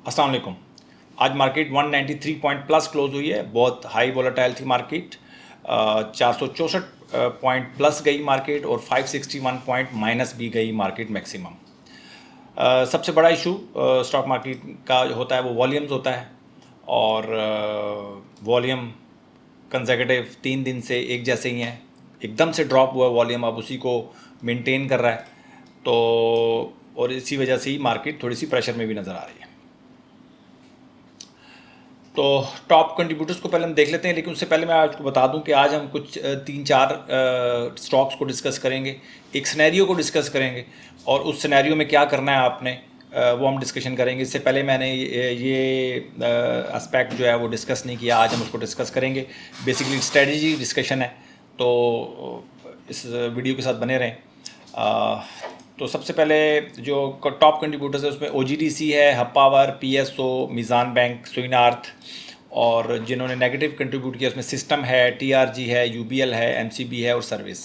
अस्सलाम वालेकुम। आज मार्केट 193 पॉइंट प्लस क्लोज हुई है। बहुत हाई वोलेटाइल थी मार्केट। 464 पॉइंट प्लस गई मार्केट और 561 पॉइंट माइनस भी गई मार्केट मैक्सिमम। सबसे बड़ा इशू स्टॉक मार्केट का जो होता है वो वॉल्यूम्स होता है, और वॉल्यूम कंसेक्यूटिव 3 दिन से एक जैसे ही हैं। एकदम से ड्रॉप हुआ वॉल्यूम, अब उसी को मेंटेन कर रहा है, तो और इसी वजह से ही मार्केट थोड़ी सी प्रेशर में भी नज़र आ रही है। तो टॉप कंट्रीब्यूटर्स को पहले हम देख लेते हैं, लेकिन उससे पहले मैं आपको बता दूं कि आज हम कुछ 3-4 स्टॉक्स को डिस्कस करेंगे, एक सिनेरियो को डिस्कस करेंगे, और उस सिनेरियो में क्या करना है आपने वो हम डिस्कशन करेंगे। इससे पहले मैंने ये एस्पेक्ट जो है वो डिस्कस नहीं किया, आज हम उसको डिस्कस करेंगे। बेसिकली स्ट्रेटजी डिस्कशन है, तो इस वीडियो के साथ बने रहें। तो सबसे पहले जो टॉप कंट्रीब्यूटर्स है उसमें OGDC है, हब पावर, PSO, मीज़ान बैंक, सुइनार्थ, और जिन्होंने नेगेटिव कंट्रीब्यूट किया उसमें सिस्टम है, TRG है, UBL है, MCB है और सर्विस।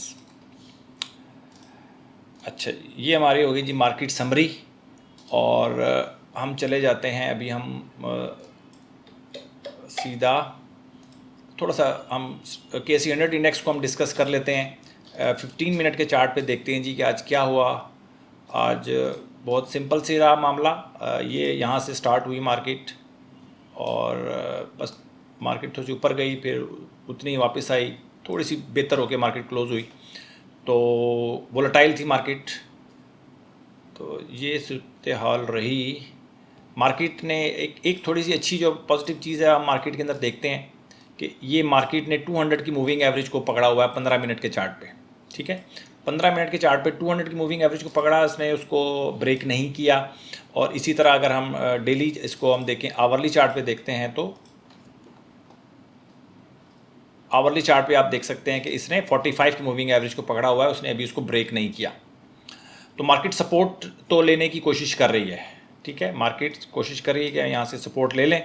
अच्छा, ये हमारी हो गई जी मार्केट समरी, और हम चले जाते हैं। अभी हम सीधा थोड़ा सा हम KSE 100 इंडेक्स को हम डिस्कस कर लेते हैं। 15 मिनट के चार्ट पे देखते हैं जी कि आज क्या हुआ। आज बहुत सिंपल सी रहा मामला। ये यहाँ से स्टार्ट हुई मार्केट, और बस मार्केट थोड़ी सी ऊपर गई, फिर उतनी ही वापस आई, थोड़ी सी बेहतर होकर मार्केट क्लोज हुई। तो वोलेटाइल थी मार्केट, तो ये सूरत हाल रही। मार्केट ने एक थोड़ी सी अच्छी जो पॉजिटिव चीज़ है हम मार्केट के अंदर देखते हैं कि ये मार्केट ने 200 की मूविंग एवरेज को पकड़ा हुआ है 15 मिनट के चार्ट पे। ठीक है, 15 मिनट के चार्ट पे 200 की मूविंग एवरेज को पकड़ा, इसने उसको ब्रेक नहीं किया। और इसी तरह अगर हम डेली इसको हम देखें, आवरली चार्ट पे देखते हैं, तो आवरली चार्ट पे आप देख सकते हैं कि इसने 45 की मूविंग एवरेज को पकड़ा हुआ है, उसने अभी उसको ब्रेक नहीं किया। तो मार्केट सपोर्ट तो लेने की कोशिश कर रही है। ठीक है, मार्केट कोशिश कर रही है कि यहाँ से सपोर्ट ले लें,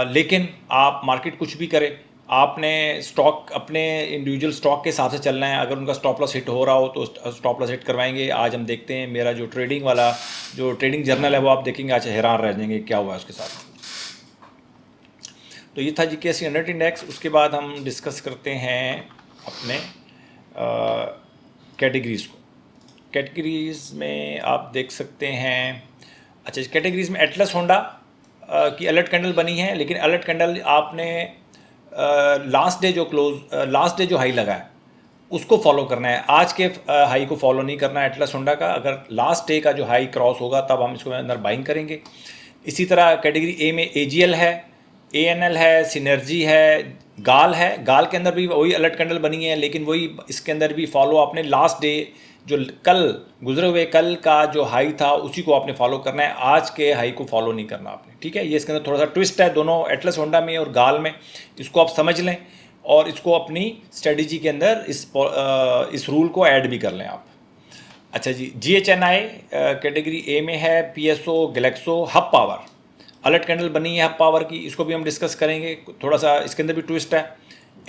लेकिन आप मार्केट कुछ भी करे, आपने स्टॉक अपने इंडिविजुअल स्टॉक के हिसाब से चलना है। अगर उनका स्टॉप लॉस हिट हो रहा हो तो स्टॉप लॉस हिट करवाएंगे। आज हम देखते हैं, मेरा जो ट्रेडिंग वाला जो ट्रेडिंग जर्नल है वो आप देखेंगे, आज हैरान रह जाएंगे क्या हुआ है उसके साथ। तो ये था जी KSE 100 इंडेक्स। उसके बाद हम डिस्कस करते हैं अपने कैटेगरीज़ को। कैटेगरीज़ में आप देख सकते हैं, अच्छा कैटेगरीज़ में एटलस होंडा की अलर्ट कैंडल बनी है, लेकिन अलर्ट कैंडल आपने लास्ट डे जो हाई लगा है उसको फॉलो करना है। आज के हाई को फॉलो नहीं करना है एटलस होंडा का। अगर लास्ट डे का जो हाई क्रॉस होगा तब हम इसको अंदर बाइंग करेंगे। इसी तरह कैटेगरी ए में AGL है, ANL है, सिनर्जी है, गाल है। गाल के अंदर भी वही अलर्ट कैंडल बनी है, लेकिन वही इसके अंदर भी फॉलो आपने लास्ट डे जो कल गुजरे हुए कल का जो हाई था उसी को आपने फॉलो करना है, आज के हाई को फॉलो नहीं करना आपने। ठीक है, ये इसके अंदर थोड़ा सा ट्विस्ट है दोनों एटलस होंडा में और गाल में, इसको आप समझ लें और इसको अपनी स्ट्रेटजी के अंदर इस रूल को ऐड भी कर लें आप। अच्छा जी, GHNI कैटेगरी ए में है, PSO, Glaxo, hub power alert candle बनी है हब पावर की, इसको भी हम डिस्कस करेंगे। थोड़ा सा इसके अंदर भी ट्विस्ट है।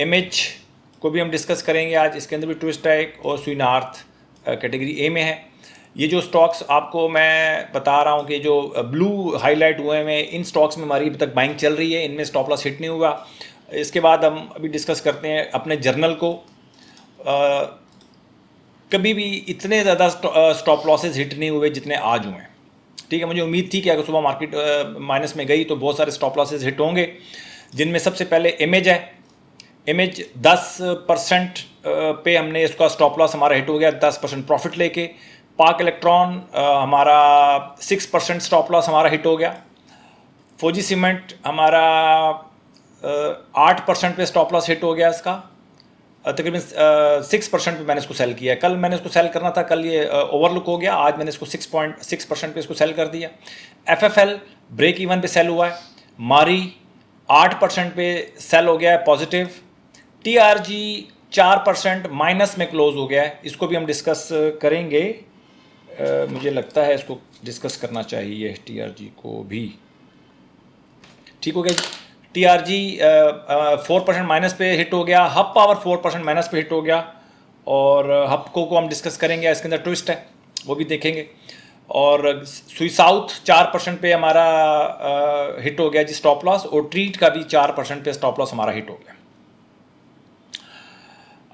MH को भी हम डिस्कस करेंगे आज, इसके अंदर भी ट्विस्ट है एक। और सुइनार्थ कैटेगरी ए में है। ये जो स्टॉक्स आपको मैं बता रहा हूँ कि जो ब्लू हाईलाइट हुए हैं, इन स्टॉक्स में हमारी अभी तक बाइंग चल रही है, इनमें स्टॉप लॉस हिट नहीं हुआ। इसके बाद हम अभी डिस्कस करते हैं अपने जर्नल को। कभी भी इतने ज़्यादा स्टॉप लॉसेज हिट नहीं हुए जितने आज हुए हैं। ठीक है, मुझे उम्मीद थी कि अगर सुबह मार्केट माइनस में गई तो बहुत सारे स्टॉप लॉसेज हिट होंगे, जिनमें सबसे पहले इमेज है। इमेज 10% पे हमने इसका स्टॉप लॉस हमारा हिट हो गया, 10% प्रॉफिट लेके। पाक इलेक्ट्रॉन हमारा 6% स्टॉप लॉस हमारा हिट हो गया। फौजी सीमेंट हमारा 8% पे स्टॉप लॉस हिट हो गया इसका। तकरीबन 6% पे मैंने इसको सेल किया है। कल मैंने इसको सेल करना था, कल ये ओवरलुक हो गया, आज मैंने इसको 6.6% पे इसको सेल कर दिया। FFL ब्रेक इवन पे सेल हुआ है। मारी 8% पे सेल हो गया है पॉजिटिव। TRG 4% माइनस में क्लोज हो गया है, इसको भी हम डिस्कस करेंगे। मुझे लगता है इसको डिस्कस करना चाहिए TRG को भी। ठीक हो गया। TRG 4% माइनस पे हिट हो गया। हब पावर 4% माइनस पे हिट हो गया, और हब को हम डिस्कस करेंगे, इसके अंदर ट्विस्ट है वो भी देखेंगे। और सुई साउथ 4% पे हमारा हिट हो गया जी स्टॉप लॉस, और ट्रीट का भी 4% पे स्टॉप लॉस हमारा हिट हो गया।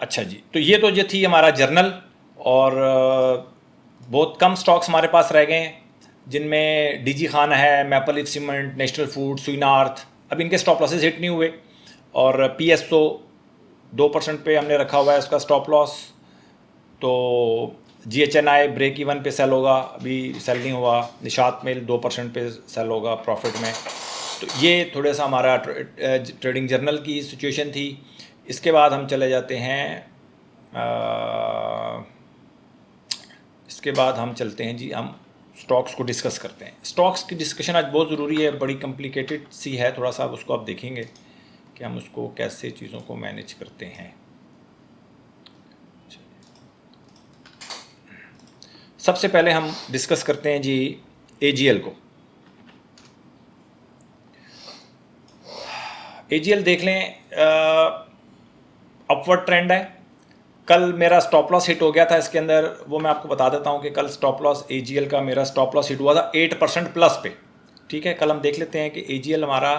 अच्छा जी, तो ये थी हमारा जर्नल, और बहुत कम स्टॉक्स हमारे पास रह गए हैं, जिनमें डीजी खान है, Maple Leaf cement, national food, सुइनार्थ। अब इनके स्टॉप लॉसेस हिट नहीं हुए, और पीएसओ 2% पे हमने रखा हुआ है उसका स्टॉप लॉस। तो जीएचएनआई ब्रेक इवन पे सेल होगा, अभी सेल नहीं हुआ। निशात मेल 2% पे सेल होगा प्रॉफिट में। तो ये थोड़ा सा हमारा ट्रेडिंग जर्नल की सिचुएशन थी। इसके बाद हम चले जाते हैं, इसके बाद हम चलते हैं जी, हम स्टॉक्स को डिस्कस करते हैं। स्टॉक्स की डिस्कशन आज बहुत ज़रूरी है, बड़ी कॉम्प्लिकेटेड सी है थोड़ा सा, उसको आप देखेंगे कि हम उसको कैसे चीज़ों को मैनेज करते हैं। सबसे पहले हम डिस्कस करते हैं जी एजीएल को। एजीएल देख लें, अपवर्ड ट्रेंड है। कल मेरा स्टॉप लॉस हिट हो गया था इसके अंदर, वो मैं आपको बता देता हूँ कि कल स्टॉप लॉस एजीएल का मेरा स्टॉप लॉस हिट हुआ था 8% प्लस पे। ठीक है, कल हम देख लेते हैं कि एजीएल हमारा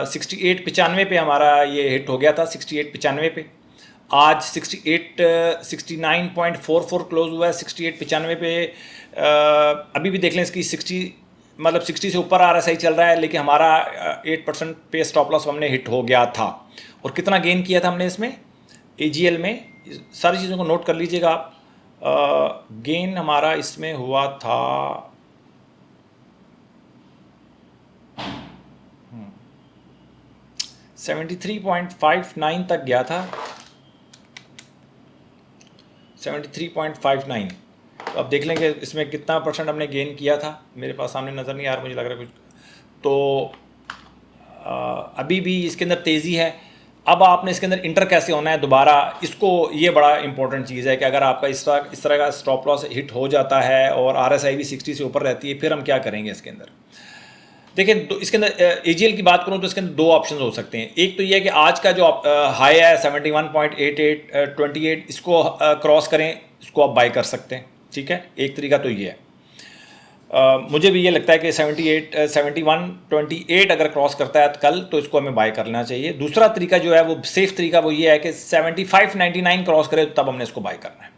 68.95 पे हमारा ये हिट हो गया था, 68.95 पे। आज 69.44 क्लोज हुआ है 68.95 पे। अभी भी देख लें इसकी 60 से ऊपर RSI चल रहा है, लेकिन हमारा 8% पे स्टॉप लॉस हमने हिट हो गया था। और कितना गेन किया था हमने इसमें एजीएल में, सारी चीज़ों को नोट कर लीजिएगा आप। गेन हमारा इसमें हुआ था 73.59 तक गया था, 73.59। तो अब देख लेंगे इसमें कितना परसेंट हमने गेन किया था, मेरे पास सामने नज़र नहीं आ रहा, मुझे लग रहा है कुछ। तो अभी भी इसके अंदर तेज़ी है। अब आपने इसके अंदर इंटर कैसे होना है दोबारा, इसको, ये बड़ा इंपॉर्टेंट चीज़ है कि अगर आपका इस तरह का स्टॉप लॉस हिट हो जाता है और RSI भी 60 से ऊपर रहती है, फिर हम क्या करेंगे इसके अंदर। देखिए, तो इसके अंदर एजीएल की बात करूं तो इसके अंदर दो ऑप्शन हो सकते हैं। एक तो ये है कि आज का जो हाई है 71.8828, इसको क्रॉस करें, इसको आप बाय कर सकते हैं। ठीक है, एक तरीका तो ये है। मुझे भी ये लगता है कि 71.28 अगर क्रॉस करता है कल, तो इसको हमें बाय कर लेना चाहिए। दूसरा तरीका जो है वो सेफ तरीका, वो ये है कि 75.99 क्रॉस करे, तो तब हमने इसको बाय करना है।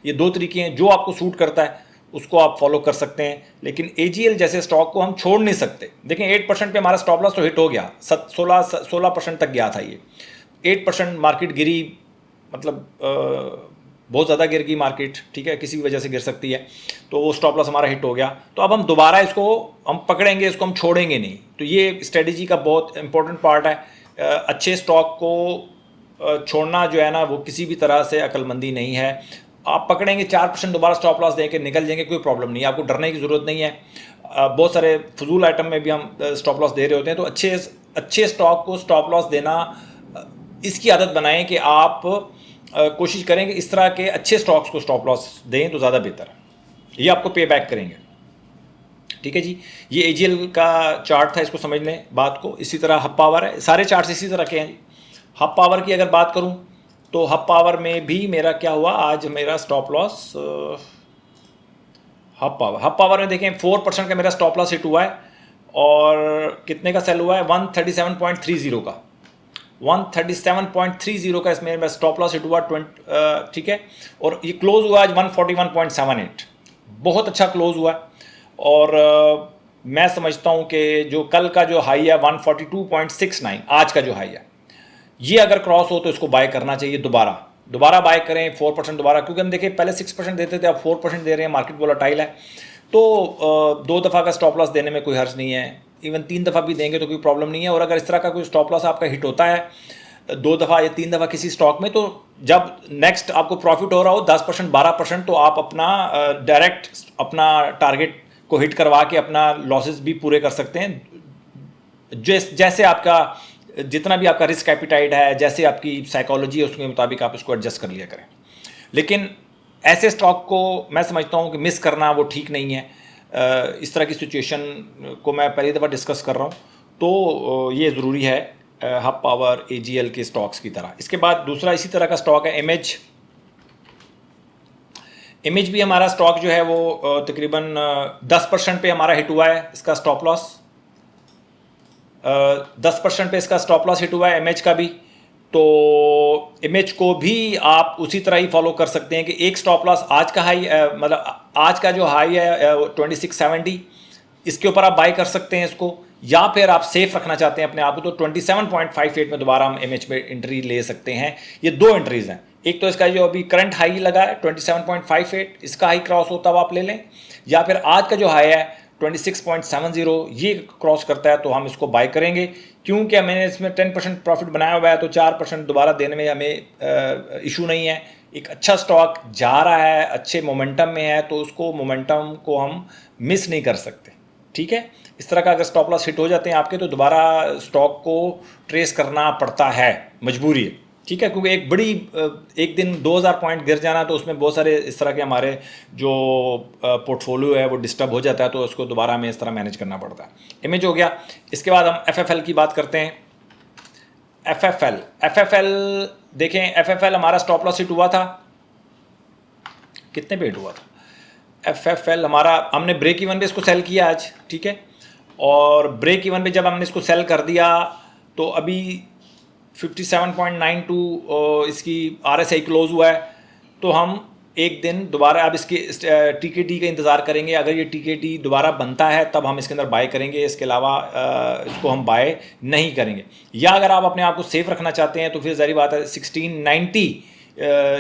ये दो तरीके हैं, जो आपको सूट करता है उसको आप फॉलो कर सकते हैं। लेकिन एजीएल जैसे स्टॉक को हम छोड़ नहीं सकते। देखें, 8% पे हमारा स्टॉप लॉस तो हिट हो गया, 16% तक गया था ये। 8% मार्केट गिरी, मतलब बहुत ज़्यादा गिर गई मार्केट। ठीक है, किसी भी वजह से गिर सकती है, तो वो स्टॉप लॉस हमारा हिट हो गया। तो अब हम दोबारा इसको हम पकड़ेंगे, इसको हम छोड़ेंगे नहीं। तो ये स्ट्रेटेजी का बहुत इंपॉर्टेंट पार्ट है। अच्छे स्टॉक को छोड़ना जो है ना, वो किसी भी तरह से अक्लमंदी नहीं है। आप पकड़ेंगे 4% दोबारा स्टॉप लॉस देके निकल जाएंगे, कोई प्रॉब्लम नहीं है, आपको डरने की ज़रूरत नहीं है। बहुत सारे फजूल आइटम में भी हम स्टॉप लॉस दे रहे होते हैं। तो अच्छे स्टॉक को स्टॉप लॉस देना, इसकी आदत बनाएं कि आप कोशिश करें कि इस तरह के अच्छे स्टॉक्स को स्टॉप लॉस दें, तो ज़्यादा बेहतर है। ये आपको पे बैक करेंगे। ठीक है जी, ये एजीएल का चार्ट था, इसको समझ लें बात को। इसी तरह हब पावर है, सारे चार्ट्स इसी तरह के हैं जी। हब पावर की अगर बात करूं तो हब पावर में भी मेरा क्या हुआ, आज मेरा स्टॉप लॉस, हब पावर में देखें 4% का मेरा स्टॉप लॉस हिट हुआ है, और कितने का सेल हुआ है, 137.30 का, 137.30 का इसमें मेरा स्टॉप लॉस हिट हुआ 20। ठीक है, और ये क्लोज हुआ आज 141.78, बहुत अच्छा क्लोज हुआ। और मैं समझता हूं कि जो कल का जो हाई है 142.69, आज का जो हाई है, ये अगर क्रॉस हो तो इसको बाय करना चाहिए। दोबारा बाय करें 4% दोबारा, क्योंकि हम देखिए पहले 6% देते थे, अब 4% दे रहे हैं, मार्केट वोलेटाइल है। तो 2 दफ़ा का स्टॉप लॉस देने में कोई हर्ज नहीं है, इवन 3 दफ़ा भी देंगे तो कोई प्रॉब्लम नहीं है। और अगर इस तरह का कोई स्टॉप लॉस आपका हिट होता है 2 दफ़ा या 3 दफ़ा किसी स्टॉक में, तो जब नेक्स्ट आपको प्रॉफिट हो रहा हो 10% 12%, तो आप अपना डायरेक्ट अपना टारगेट को हिट करवा के अपना लॉसेस भी पूरे कर सकते हैं। जैसे आपका जितना भी आपका रिस्क एपिटाइट है, जैसे आपकी साइकोलॉजी है, उसके मुताबिक आप इसको एडजस्ट कर लिया करें। लेकिन ऐसे स्टॉक को मैं समझता हूँ कि मिस करना वो ठीक नहीं है। इस तरह की सिचुएशन को मैं पहली दफ़ा डिस्कस कर रहा हूँ, तो ये ज़रूरी है हब पावर एजीएल के स्टॉक्स की तरह। इसके बाद दूसरा इसी तरह का स्टॉक है इमेज भी हमारा स्टॉक जो है वो तकरीबन 10% पे हमारा हिट हुआ है, इसका स्टॉप लॉस 10% पे इसका स्टॉप लॉस हिट हुआ है इमेज का भी। तो इमेज को भी आप उसी तरह ही फॉलो कर सकते हैं कि एक स्टॉप लॉस आज का हाई, मतलब आज का जो हाई है 2670, इसके ऊपर आप बाय कर सकते हैं इसको, या फिर आप सेफ रखना चाहते हैं अपने आप को तो 27.58 में दोबारा हम इमेज में एंट्री ले सकते हैं। ये दो एंट्रीज हैं, एक तो इसका जो अभी करंट हाई लगा है 27.58, इसका हाई क्रॉस होता हुआ आप ले लें, या फिर आज का जो हाई है 26.70 ये क्रॉस करता है तो हम इसको बाय करेंगे। क्योंकि मैंने इसमें 10% प्रॉफिट बनाया हुआ है तो 4% दोबारा देने में हमें इशू नहीं है। एक अच्छा स्टॉक जा रहा है, अच्छे मोमेंटम में है, तो उसको मोमेंटम को हम मिस नहीं कर सकते। ठीक है, इस तरह का अगर स्टॉप लॉस हिट हो जाते हैं आपके तो दोबारा स्टॉक को ट्रेस करना पड़ता है, मजबूरी है। ठीक है, क्योंकि एक दिन 2000 पॉइंट गिर जाना तो उसमें बहुत सारे इस तरह के हमारे जो पोर्टफोलियो है वो डिस्टर्ब हो जाता है, तो उसको दोबारा हमें इस तरह मैनेज करना पड़ता है। इमेज हो गया। इसके बाद हम FFL की बात करते हैं। FFL देखें, FFL हमारा स्टॉप लॉस हिट हुआ था, कितने पे हिट हुआ था FFL हमारा, हमने ब्रेक इवन पे इसको सेल किया आज। ठीक है, और ब्रेक इवन पे जब हमने इसको सेल कर दिया तो अभी 57.92 इसकी RSI क्लोज हुआ है। तो हम एक दिन दोबारा अब इसके TKT का इंतज़ार करेंगे। अगर ये TKT दोबारा बनता है तब हम इसके अंदर बाय करेंगे, इसके अलावा इसको हम बाय नहीं करेंगे। या अगर आप अपने आप को सेफ रखना चाहते हैं तो फिर ज़ाहिर बात है 1690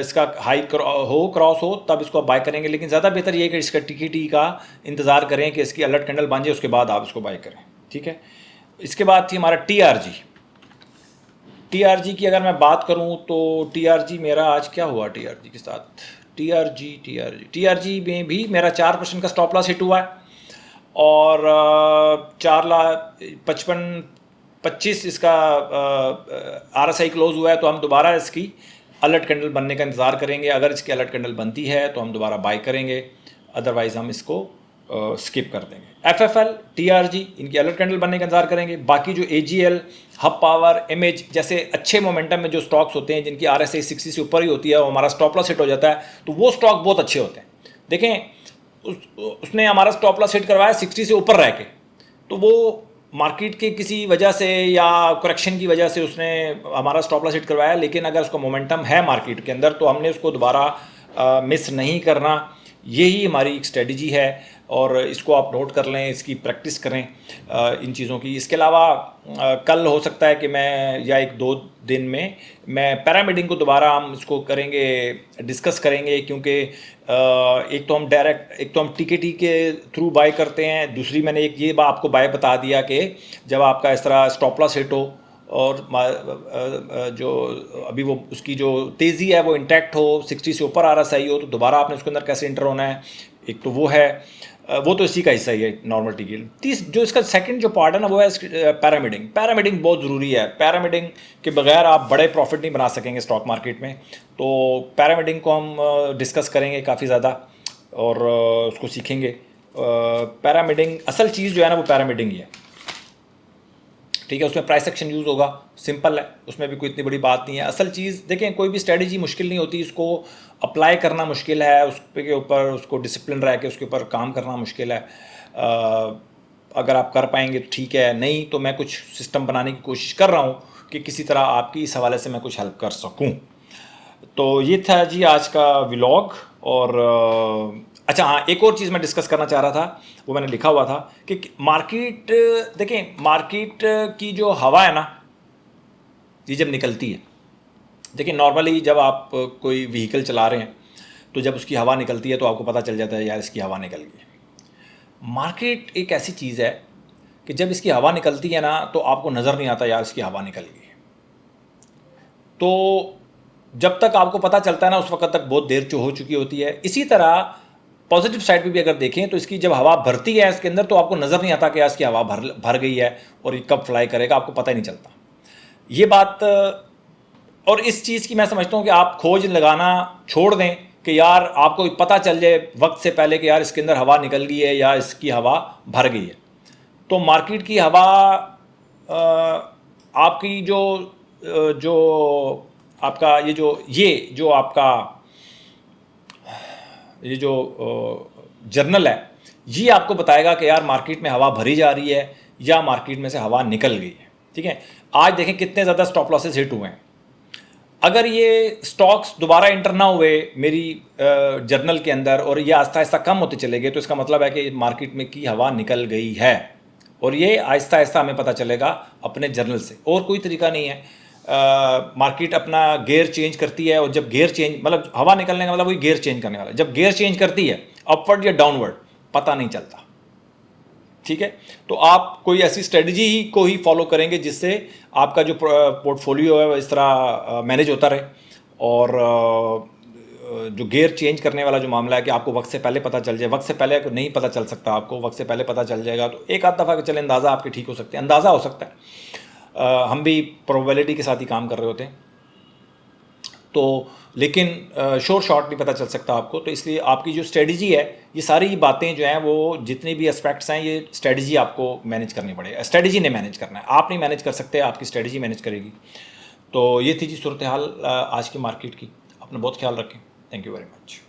इसका हाई क्रॉस हो तब इसको आप बाय करेंगे। लेकिन ज़्यादा बेहतर ये है कि इसका TKT का इंतज़ार करें कि इसकी अलर्ट कैंडल बन जाए, उसके बाद आप इसको बाय करें। ठीक है, इसके बाद थी हमारा TRG की अगर मैं बात करूं तो TRG मेरा आज क्या हुआ TRG के साथ, TRG में भी मेरा 4% का स्टॉप लॉस हिट हुआ है और 4,55,25 इसका RSI क्लोज हुआ है। तो हम दोबारा इसकी अलर्ट कैंडल बनने का इंतज़ार करेंगे। अगर इसकी अलर्ट कैंडल बनती है तो हम दोबारा बाय करेंगे, अदरवाइज़ हम इसको स्किप कर देंगे। FFL, TRG इनकी अलर्ट कैंडल बनने का इंतजार करेंगे। बाकी जो AGL, हब पावर, इमेज जैसे अच्छे मोमेंटम में जो स्टॉक्स होते हैं जिनकी RSI 60 से ऊपर ही होती है और हमारा स्टॉप लॉस हिट हो जाता है तो वो स्टॉक बहुत अच्छे होते हैं। देखें उसने हमारा स्टॉप लॉस हिट करवाया 60 से ऊपर रह के, तो वो मार्केट के किसी वजह से या करेक्शन की वजह से उसने हमारा स्टॉप लॉस हिट करवाया। लेकिन अगर उसका मोमेंटम है मार्केट के अंदर तो हमने उसको दोबारा मिस नहीं करना। यही हमारी एक स्ट्रेटजी है और इसको आप नोट कर लें, इसकी प्रैक्टिस करें इन चीज़ों की। इसके अलावा कल हो सकता है कि मैं या 1-2 दिन में मैं पैरामीडिंग को दोबारा हम इसको करेंगे, डिस्कस करेंगे। क्योंकि एक तो हम TKT के थ्रू बाय करते हैं, दूसरी मैंने एक ये आपको बाय बता दिया कि जब आपका इस तरह स्टॉप लॉस हिट हो और जो अभी वो उसकी जो तेज़ी है वो इंटैक्ट हो, 60 से ऊपर RSI हो, तो दोबारा आपने उसके अंदर कैसे इंटर होना है। एक तो वो है, वो तो इसी का हिस्सा ही है नॉर्मल TKT। जो इसका सेकंड जो पार्ट है ना वो है पैरामीडिंग बहुत ज़रूरी है। पैरामीडिंग के बगैर आप बड़े प्रॉफिट नहीं बना सकेंगे स्टॉक मार्केट में। तो पैरामीडिंग को हम डिस्कस करेंगे काफ़ी ज़्यादा और उसको सीखेंगे। पैरामीडिंग असल चीज़ जो है ना वो पैरामीडिंग ही है। ठीक है, उसमें प्राइस एक्शन यूज़ होगा, सिंपल है, उसमें भी कोई इतनी बड़ी बात नहीं है। असल चीज़ देखें, कोई भी स्ट्रेटजी मुश्किल नहीं होती, इसको अप्लाई करना मुश्किल है, उस के ऊपर उसको डिसिप्लिन रह के उसके ऊपर काम करना मुश्किल है। अगर आप कर पाएंगे तो ठीक है, नहीं तो मैं कुछ सिस्टम बनाने की कोशिश कर रहा हूँ कि किसी तरह आपकी इस हवाले से मैं कुछ हेल्प कर सकूँ। तो ये था जी आज का व्लॉग। और अच्छा हाँ, एक और चीज़ मैं डिस्कस करना चाह रहा था, वो मैंने लिखा हुआ था कि मार्केट, देखें मार्केट की जो हवा है ना ये जब निकलती है, देखिए नॉर्मली जब आप कोई व्हीकल चला रहे हैं तो जब उसकी हवा निकलती है तो आपको पता चल जाता है यार इसकी हवा निकल गई। मार्केट एक ऐसी चीज़ है कि जब इसकी हवा निकलती है ना तो आपको नज़र नहीं आता यार इसकी हवा निकल गई। तो जब तक आपको पता चलता है ना उस वक्त तक बहुत देर हो चुकी होती है। इसी तरह पॉजिटिव साइड पे भी अगर देखें तो इसकी जब हवा भरती है इसके अंदर तो आपको नज़र नहीं आता कि इसकी हवा भर गई है और ये कब फ्लाई करेगा, आपको पता ही नहीं चलता ये बात। और इस चीज़ की मैं समझता हूँ कि आप खोज लगाना छोड़ दें कि यार आपको पता चल जाए वक्त से पहले कि यार इसके अंदर हवा निकल गई है या इसकी हवा भर गई है। तो मार्केट की हवा आपकी जो आपका ये जो आपका ये जो जर्नल है, ये आपको बताएगा कि यार मार्केट में हवा भरी जा रही है या मार्केट में से हवा निकल गई है। ठीक है, आज देखें कितने ज़्यादा स्टॉप लॉसेस हिट हुए हैं। अगर ये स्टॉक्स दोबारा इंटर ना हुए मेरी जर्नल के अंदर और ये आहिस्ता आहिस्ता कम होते चले गए, तो इसका मतलब है कि मार्केट में की हवा निकल गई है, और ये आहिस्ता आहिस्ता हमें पता चलेगा अपने जर्नल से, और कोई तरीका नहीं है। मार्केट अपना गेयर चेंज करती है, और जब गेयर चेंज मतलब हवा निकलने का मतलब वही गेयर चेंज करने वाला है। जब गेयर चेंज करती है अपवर्ड या डाउनवर्ड पता नहीं चलता। ठीक है, तो आप कोई ऐसी स्ट्रेटजी को ही फॉलो करेंगे जिससे आपका जो पोर्टफोलियो है वो इस तरह मैनेज होता रहे, और जो गेयर चेंज करने वाला जो मामला है कि आपको वक्त से पहले पता चल जाए, वक्त से पहले नहीं पता चल सकता, आपको वक्त से पहले पता चल जाएगा तो एक आध दफ़ा के चले अंदाज़ा आपके ठीक हो सकते हैं, अंदाज़ा हो सकता है। हम भी प्रोबेबिलिटी के साथ ही काम कर रहे होते हैं, तो लेकिन शोर शॉर्ट नहीं पता चल सकता आपको। तो इसलिए आपकी जो स्ट्रेटजी है, ये सारी बातें जो हैं वो जितने भी एस्पेक्ट्स हैं, ये स्ट्रेटजी आपको मैनेज करनी पड़ेगी। स्ट्रेटजी ने मैनेज करना है, आप नहीं मैनेज कर सकते, आपकी स्ट्रेटजी मैनेज करेगी। तो ये थी जी सूरत हाल आज की मार्केट की। अपना बहुत ख्याल रखें। Thank you very much.